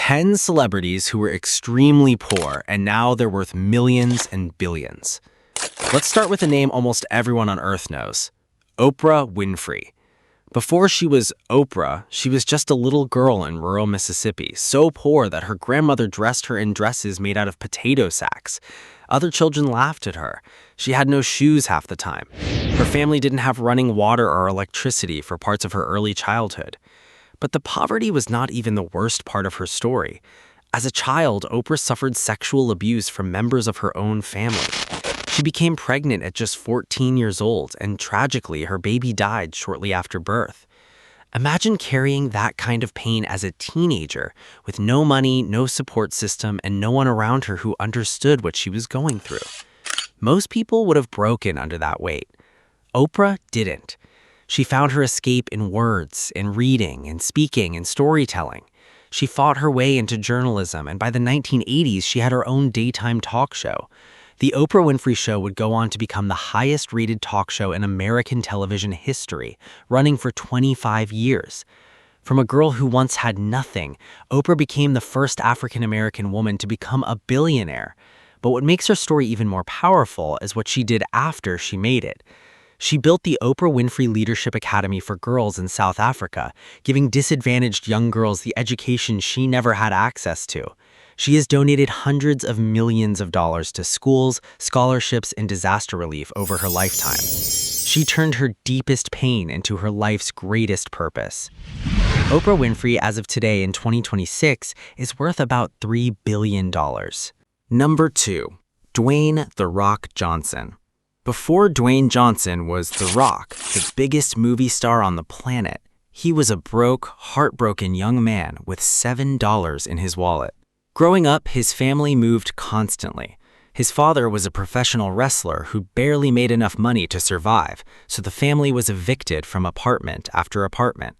10 celebrities who were extremely poor, and now they're worth millions and billions. Let's start with a name almost everyone on Earth knows: Oprah Winfrey. Before she was Oprah, she was just a little girl in rural Mississippi, so poor that her grandmother dressed her in dresses made out of potato sacks. Other children laughed at her. She had no shoes half the time. Her family didn't have running water or electricity for parts of her early childhood. But the poverty was not even the worst part of her story. As a child, Oprah suffered sexual abuse from members of her own family. She became pregnant at just 14 years old, and tragically, her baby died shortly after birth. Imagine carrying that kind of pain as a teenager, with no money, no support system, and no one around her who understood what she was going through. Most people would have broken under that weight. Oprah didn't. She found her escape in words, in reading, in speaking, and storytelling. She fought her way into journalism, and by the 1980s, she had her own daytime talk show. The Oprah Winfrey Show would go on to become the highest-rated talk show in American television history, running for 25 years. From a girl who once had nothing, Oprah became the first African-American woman to become a billionaire. But what makes her story even more powerful is what she did after she made it. She built the Oprah Winfrey Leadership Academy for girls in South Africa, giving disadvantaged young girls the education she never had access to. She has donated hundreds of millions of dollars to schools, scholarships, and disaster relief over her lifetime. She turned her deepest pain into her life's greatest purpose. Oprah Winfrey, as of today in 2026, is worth about $3 billion. Number 2. Dwayne "The Rock" Johnson. Before Dwayne Johnson was The Rock, the biggest movie star on the planet, he was a broke, heartbroken young man with $7 in his wallet. Growing up, his family moved constantly. His father was a professional wrestler who barely made enough money to survive, so the family was evicted from apartment after apartment.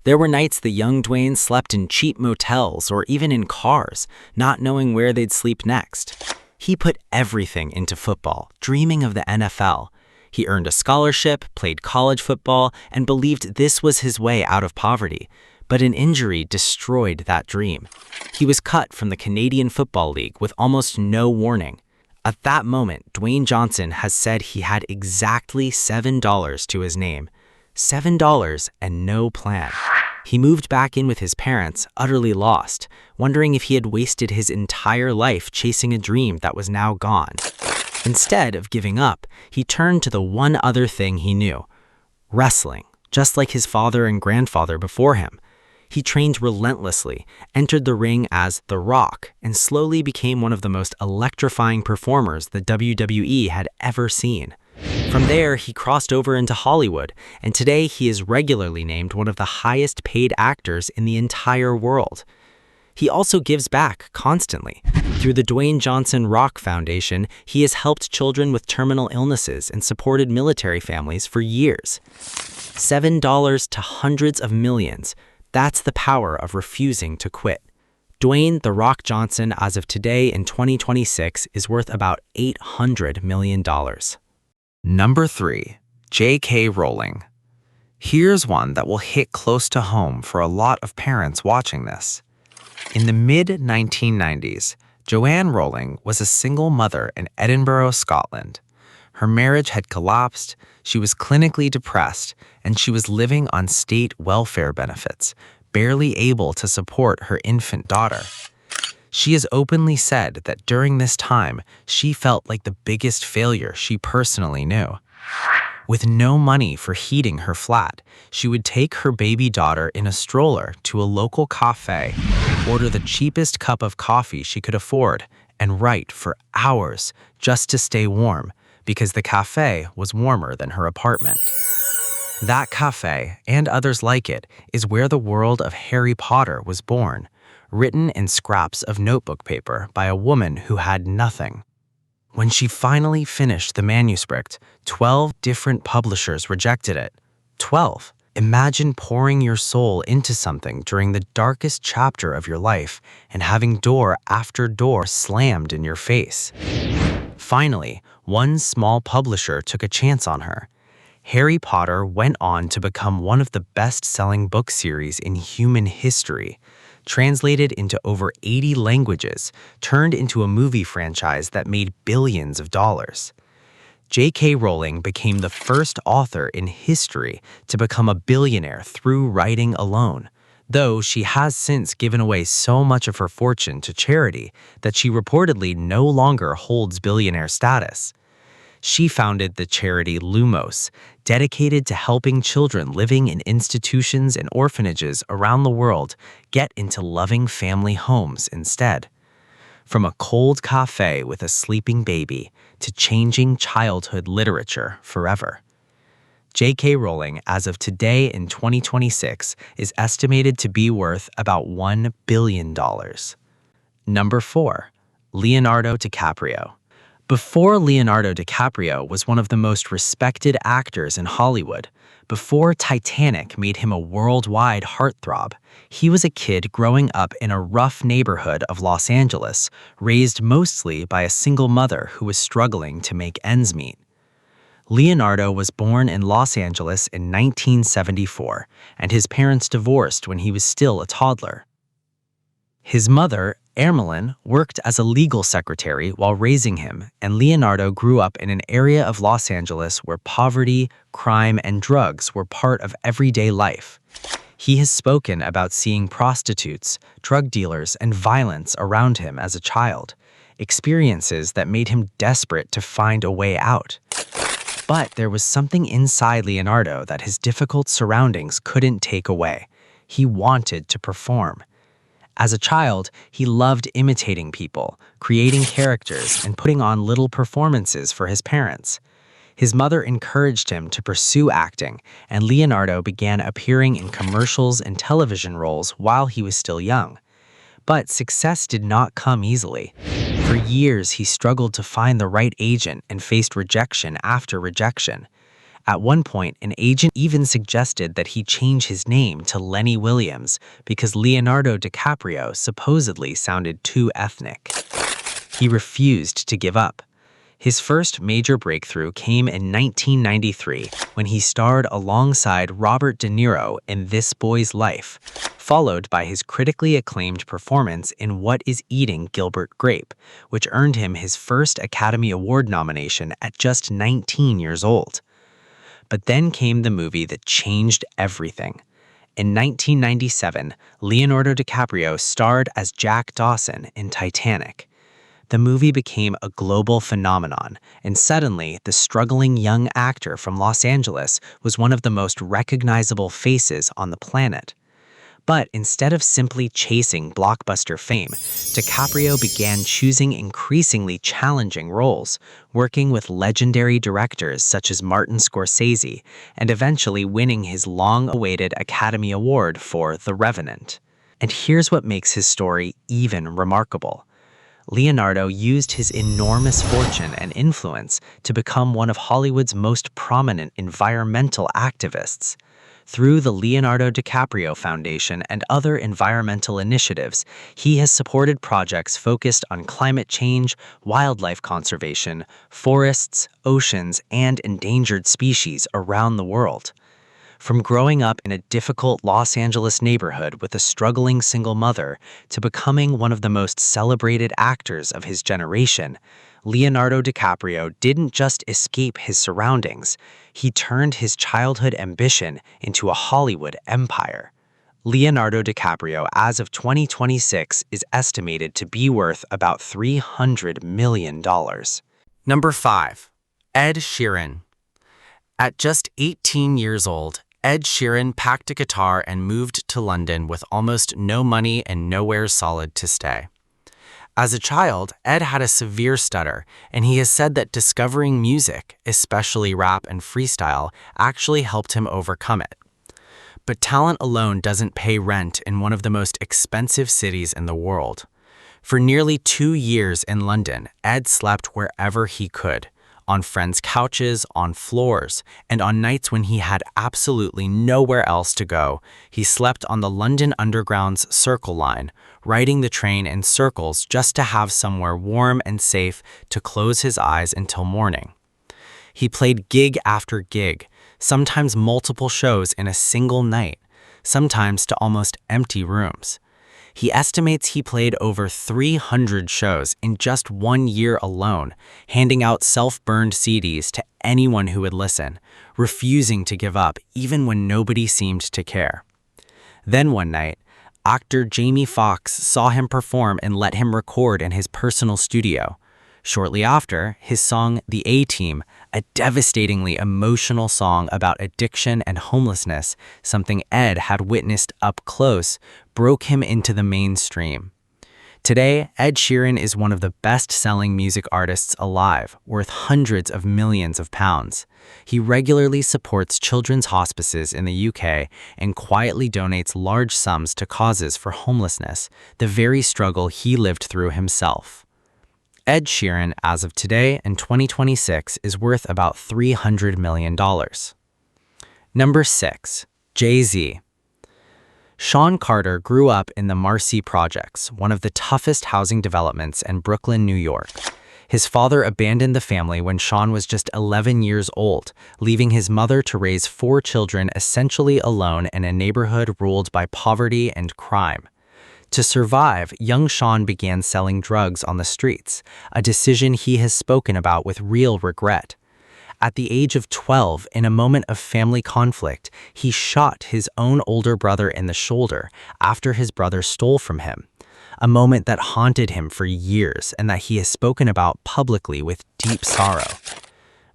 There were nights the young Dwayne slept in cheap motels or even in cars, not knowing where they'd sleep next. He put everything into football, dreaming of the NFL. He earned a scholarship, played college football, and believed this was his way out of poverty. But an injury destroyed that dream. He was cut from the Canadian Football League with almost no warning. At that moment, Dwayne Johnson has said he had exactly $7 to his name. $7 and no plan. He moved back in with his parents, utterly lost, wondering if he had wasted his entire life chasing a dream that was now gone. Instead of giving up, he turned to the one other thing he knew: wrestling, just like his father and grandfather before him. He trained relentlessly, entered the ring as The Rock, and slowly became one of the most electrifying performers the WWE had ever seen. From there, he crossed over into Hollywood, and today he is regularly named one of the highest-paid actors in the entire world. He also gives back constantly. Through the Dwayne Johnson Rock Foundation, he has helped children with terminal illnesses and supported military families for years. $7 to hundreds of millions. That's the power of refusing to quit. Dwayne "The Rock" Johnson, as of today in 2026, is worth about $800 million. Number 3. J.K. Rowling. Here's one that will hit close to home for a lot of parents watching this. In the mid-1990s, Joanne Rowling was a single mother in Edinburgh, Scotland. Her marriage had collapsed, she was clinically depressed, and she was living on state welfare benefits, barely able to support her infant daughter. She has openly said that during this time, she felt like the biggest failure she personally knew. With no money for heating her flat, she would take her baby daughter in a stroller to a local cafe, order the cheapest cup of coffee she could afford, and write for hours just to stay warm, because the cafe was warmer than her apartment. That cafe, and others like it, is where the world of Harry Potter was born, written in scraps of notebook paper by a woman who had nothing. When she finally finished the manuscript, 12 different publishers rejected it. 12. Imagine pouring your soul into something during the darkest chapter of your life and having door after door slammed in your face. Finally, one small publisher took a chance on her. Harry Potter went on to become one of the best-selling book series in human history. translated into over 80 languages, turned into a movie franchise that made billions of dollars. J.K. Rowling became the first author in history to become a billionaire through writing alone, though she has since given away so much of her fortune to charity that she reportedly no longer holds billionaire status. She founded the charity Lumos, dedicated to helping children living in institutions and orphanages around the world get into loving family homes instead. From a cold cafe with a sleeping baby to changing childhood literature forever. J.K. Rowling, as of today in 2026, is estimated to be worth about $1 billion. Number 4. Leonardo DiCaprio. Before Leonardo DiCaprio was one of the most respected actors in Hollywood, before Titanic made him a worldwide heartthrob, he was a kid growing up in a rough neighborhood of Los Angeles, raised mostly by a single mother who was struggling to make ends meet. Leonardo was born in Los Angeles in 1974, and his parents divorced when he was still a toddler. His mother, Ermelyn, worked as a legal secretary while raising him, and Leonardo grew up in an area of Los Angeles where poverty, crime, and drugs were part of everyday life. He has spoken about seeing prostitutes, drug dealers, and violence around him as a child, experiences that made him desperate to find a way out. But there was something inside Leonardo that his difficult surroundings couldn't take away. He wanted to perform. As a child, he loved imitating people, creating characters, and putting on little performances for his parents. His mother encouraged him to pursue acting, and Leonardo began appearing in commercials and television roles while he was still young. But success did not come easily. For years, he struggled to find the right agent and faced rejection after rejection. At one point, an agent even suggested that he change his name to Lenny Williams because Leonardo DiCaprio supposedly sounded too ethnic. He refused to give up. His first major breakthrough came in 1993 when he starred alongside Robert De Niro in This Boy's Life, followed by his critically acclaimed performance in What Is Eating Gilbert Grape, which earned him his first Academy Award nomination at just 19 years old. But then came the movie that changed everything. In 1997, Leonardo DiCaprio starred as Jack Dawson in Titanic. The movie became a global phenomenon, and suddenly the struggling young actor from Los Angeles was one of the most recognizable faces on the planet. But instead of simply chasing blockbuster fame, DiCaprio began choosing increasingly challenging roles, working with legendary directors such as Martin Scorsese, and eventually winning his long-awaited Academy Award for The Revenant. And here's what makes his story even remarkable. Leonardo used his enormous fortune and influence to become one of Hollywood's most prominent environmental activists. Through the Leonardo DiCaprio Foundation and other environmental initiatives, he has supported projects focused on climate change, wildlife conservation, forests, oceans, and endangered species around the world. From growing up in a difficult Los Angeles neighborhood with a struggling single mother to becoming one of the most celebrated actors of his generation, Leonardo DiCaprio didn't just escape his surroundings, he turned his childhood ambition into a Hollywood empire. Leonardo DiCaprio, as of 2026, is estimated to be worth about $300 million. Number 5. Ed Sheeran. At just 18 years old, Ed Sheeran packed a guitar and moved to London with almost no money and nowhere solid to stay. As a child, Ed had a severe stutter, and he has said that discovering music, especially rap and freestyle, actually helped him overcome it. But talent alone doesn't pay rent in one of the most expensive cities in the world. For nearly 2 years in London, Ed slept wherever he could, on friends' couches, on floors, and on nights when he had absolutely nowhere else to go, he slept on the London Underground's Circle Line, riding the train in circles just to have somewhere warm and safe to close his eyes until morning. He played gig after gig, sometimes multiple shows in a single night, sometimes to almost empty rooms. He estimates he played over 300 shows in just 1 year alone, handing out self-burned CDs to anyone who would listen, refusing to give up even when nobody seemed to care. Then one night, actor Jamie Foxx saw him perform and let him record in his personal studio. Shortly after, his song The A-Team, a devastatingly emotional song about addiction and homelessness, something Ed had witnessed up close, broke him into the mainstream. Today, Ed Sheeran is one of the best-selling music artists alive, worth hundreds of millions of pounds. He regularly supports children's hospices in the UK and quietly donates large sums to causes for homelessness, the very struggle he lived through himself. Ed Sheeran, as of today in 2026, is worth about $300 million. Number 6. Jay-Z. Sean Carter grew up in the Marcy Projects, one of the toughest housing developments in Brooklyn, New York. His father abandoned the family when Sean was just 11 years old, leaving his mother to raise 4 children essentially alone in a neighborhood ruled by poverty and crime. To survive, young Sean began selling drugs on the streets, a decision he has spoken about with real regret. At the age of 12, in a moment of family conflict, he shot his own older brother in the shoulder after his brother stole from him, a moment that haunted him for years and that he has spoken about publicly with deep sorrow.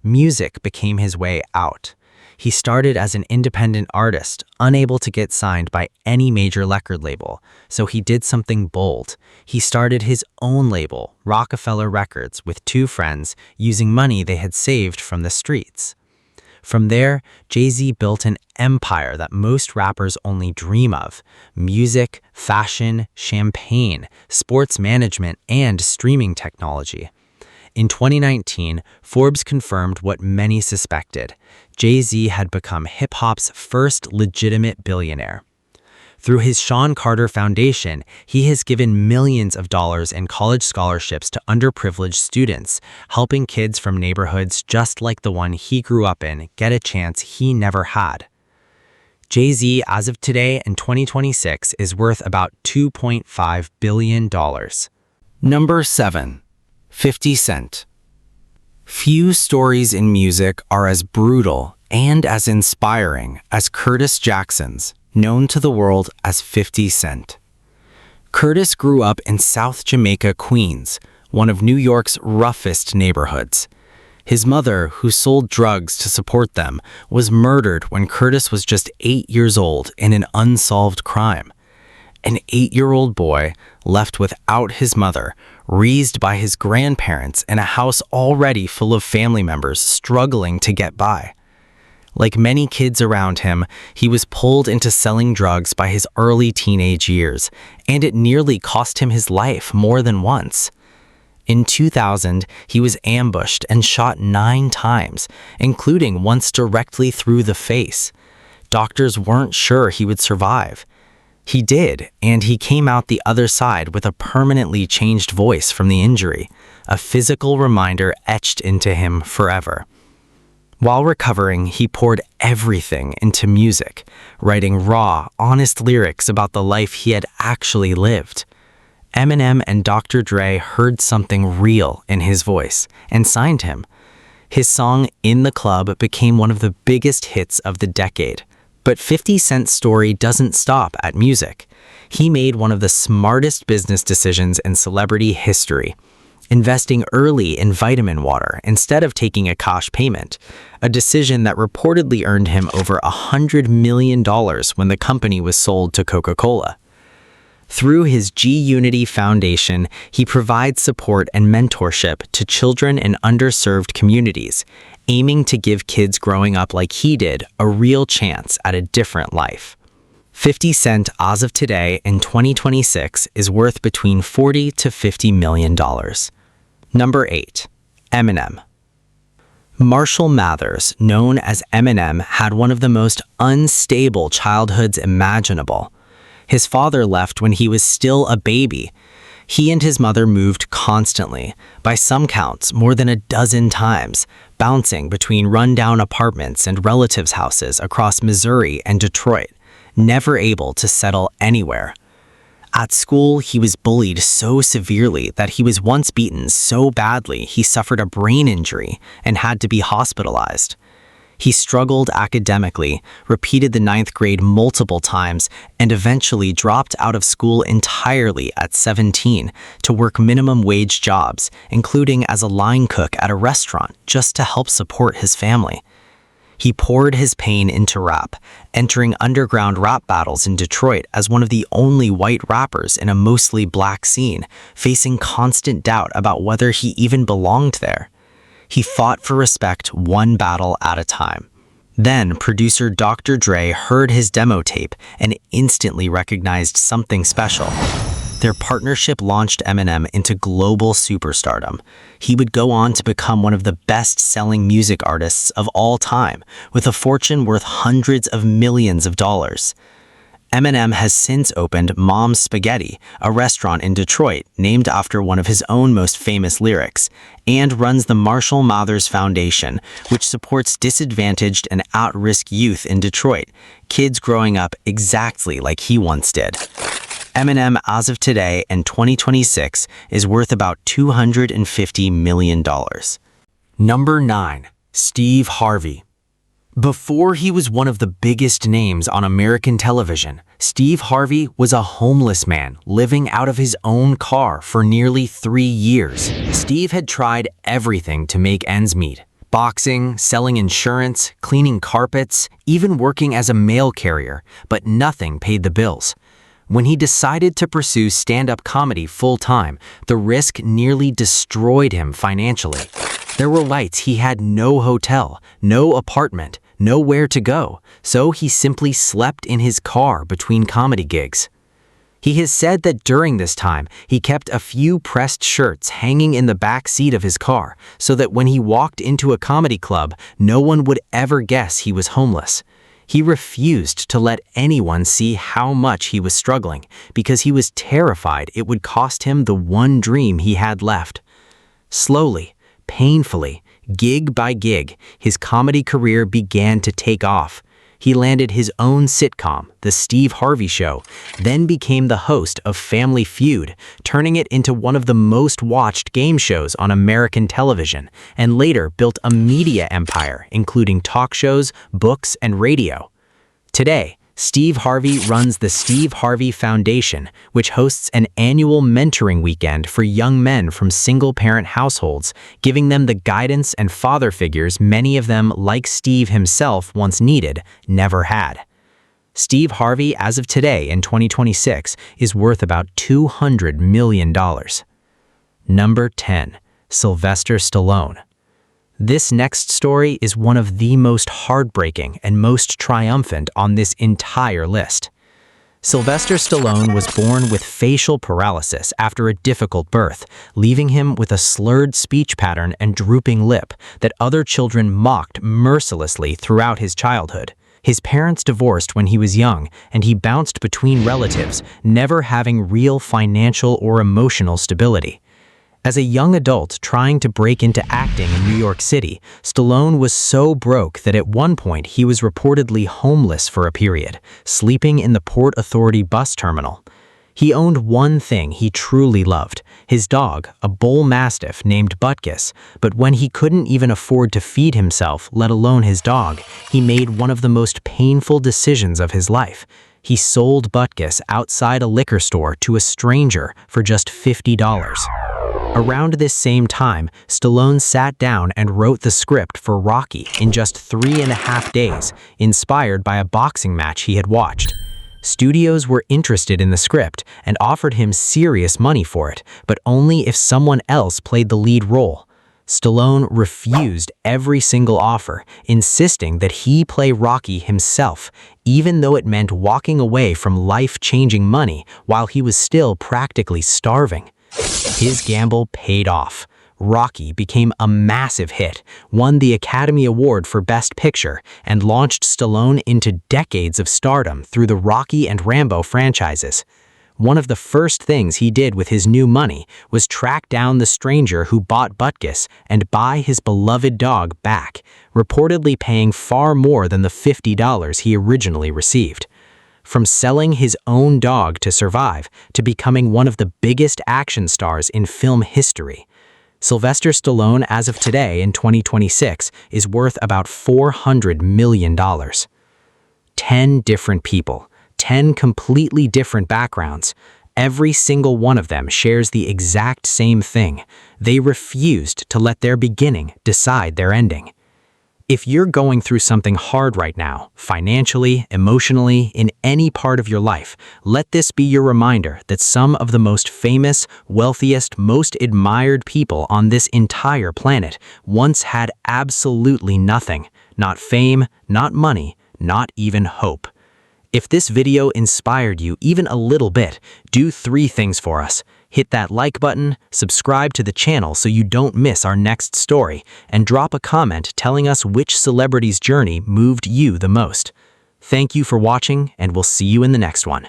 Music became his way out. He started as an independent artist, unable to get signed by any major record label, so he did something bold. He started his own label, Rockefeller Records, with 2 friends, using money they had saved from the streets. From there, Jay-Z built an empire that most rappers only dream of: music, fashion, champagne, sports management, and streaming technology. In 2019, Forbes confirmed what many suspected: Jay-Z had become hip-hop's first legitimate billionaire. Through his Sean Carter Foundation, he has given millions of dollars in college scholarships to underprivileged students, helping kids from neighborhoods just like the one he grew up in get a chance he never had. Jay-Z, as of today in 2026, is worth about $2.5 billion. Number 7. 50 Cent. Few stories in music are as brutal and as inspiring as Curtis Jackson's, known to the world as 50 Cent. Curtis grew up in South Jamaica, Queens, one of New York's roughest neighborhoods. His mother, who sold drugs to support them, was murdered when Curtis was just 8 years old in an unsolved crime. An 8-year-old boy, left without his mother, raised by his grandparents in a house already full of family members struggling to get by. Like many kids around him, he was pulled into selling drugs by his early teenage years, and it nearly cost him his life more than once. In 2000, he was ambushed and shot 9 times, including once directly through the face. Doctors weren't sure he would survive. He did, and he came out the other side with a permanently changed voice from the injury, a physical reminder etched into him forever. While recovering, he poured everything into music, writing raw, honest lyrics about the life he had actually lived. Eminem and Dr. Dre heard something real in his voice and signed him. His song In the Club became one of the biggest hits of the decade. But 50 Cent's story doesn't stop at music. He made one of the smartest business decisions in celebrity history, investing early in vitamin water instead of taking a cash payment, a decision that reportedly earned him over $100 million when the company was sold to Coca-Cola. Through his G-Unity Foundation, he provides support and mentorship to children in underserved communities, aiming to give kids growing up like he did a real chance at a different life. 50 Cent, as of today in 2026, is worth between $40 to $50 million. Number 8. Eminem. Marshall Mathers, known as Eminem, had one of the most unstable childhoods imaginable. His father left when he was still a baby. He and his mother moved constantly, by some counts more than a dozen times, bouncing between rundown apartments and relatives' houses across Missouri and Detroit, never able to settle anywhere. At school, he was bullied so severely that he was once beaten so badly he suffered a brain injury and had to be hospitalized. He struggled academically, repeated the ninth grade multiple times, and eventually dropped out of school entirely at 17 to work minimum wage jobs, including as a line cook at a restaurant, just to help support his family. He poured his pain into rap, entering underground rap battles in Detroit as one of the only white rappers in a mostly black scene, facing constant doubt about whether he even belonged there. He fought for respect one battle at a time. Then, producer Dr. Dre heard his demo tape and instantly recognized something special. Their partnership launched Eminem into global superstardom. He would go on to become one of the best-selling music artists of all time, with a fortune worth hundreds of millions of dollars. Eminem has since opened Mom's Spaghetti, a restaurant in Detroit named after one of his own most famous lyrics, and runs the Marshall Mathers Foundation, which supports disadvantaged and at-risk youth in Detroit, kids growing up exactly like he once did. Eminem, as of today and 2026, is worth about $250 million. Number 9. Steve Harvey. Before he was one of the biggest names on American television, Steve Harvey was a homeless man living out of his own car for nearly 3 years. Steve had tried everything to make ends meet. Boxing, selling insurance, cleaning carpets, even working as a mail carrier, but nothing paid the bills. When he decided to pursue stand-up comedy full-time, the risk nearly destroyed him financially. There were nights he had no hotel, no apartment, nowhere to go, so he simply slept in his car between comedy gigs. He has said that during this time, he kept a few pressed shirts hanging in the back seat of his car so that when he walked into a comedy club, no one would ever guess he was homeless. He refused to let anyone see how much he was struggling because he was terrified it would cost him the one dream he had left. Slowly, painfully, gig by gig, his comedy career began to take off. He landed his own sitcom, The Steve Harvey Show, then became the host of Family Feud, turning it into one of the most watched game shows on American television, and later built a media empire, including talk shows, books, and radio. Today, Steve Harvey runs the Steve Harvey Foundation, which hosts an annual mentoring weekend for young men from single-parent households, giving them the guidance and father figures many of them, like Steve himself once needed, never had. Steve Harvey, as of today in 2026, is worth about $200 million. Number 10. Sylvester Stallone. This next story is one of the most heartbreaking and most triumphant on this entire list. Sylvester Stallone was born with facial paralysis after a difficult birth, leaving him with a slurred speech pattern and drooping lip that other children mocked mercilessly throughout his childhood. His parents divorced when he was young, and he bounced between relatives, never having real financial or emotional stability. As a young adult trying to break into acting in New York City, Stallone was so broke that at one point he was reportedly homeless for a period, sleeping in the Port Authority bus terminal. He owned one thing he truly loved, his dog, a bull mastiff named Butkus, but when he couldn't even afford to feed himself, let alone his dog, he made one of the most painful decisions of his life. He sold Butkus outside a liquor store to a stranger for just $50. Around this same time, Stallone sat down and wrote the script for Rocky in just 3.5 days, inspired by a boxing match he had watched. Studios were interested in the script and offered him serious money for it, but only if someone else played the lead role. Stallone refused every single offer, insisting that he play Rocky himself, even though it meant walking away from life-changing money while he was still practically starving. His gamble paid off. Rocky became a massive hit, won the Academy Award for Best Picture, and launched Stallone into decades of stardom through the Rocky and Rambo franchises. One of the first things he did with his new money was track down the stranger who bought Butkus and buy his beloved dog back, reportedly paying far more than the $50 he originally received. from selling his own dog to survive to becoming one of the biggest action stars in film history. Sylvester Stallone, as of today in 2026, is worth about $400 million. 10 different people, 10 completely different backgrounds. Every single one of them shares the exact same thing. They refused to let their beginning decide their ending. If you're going through something hard right now, financially, emotionally, in any part of your life, let this be your reminder that some of the most famous, wealthiest, most admired people on this entire planet once had absolutely nothing. Not fame, not money, not even hope. If this video inspired you even a little bit, do 3 things for us. Hit that like button, subscribe to the channel so you don't miss our next story, and drop a comment telling us which celebrity's journey moved you the most. Thank you for watching, and we'll see you in the next one.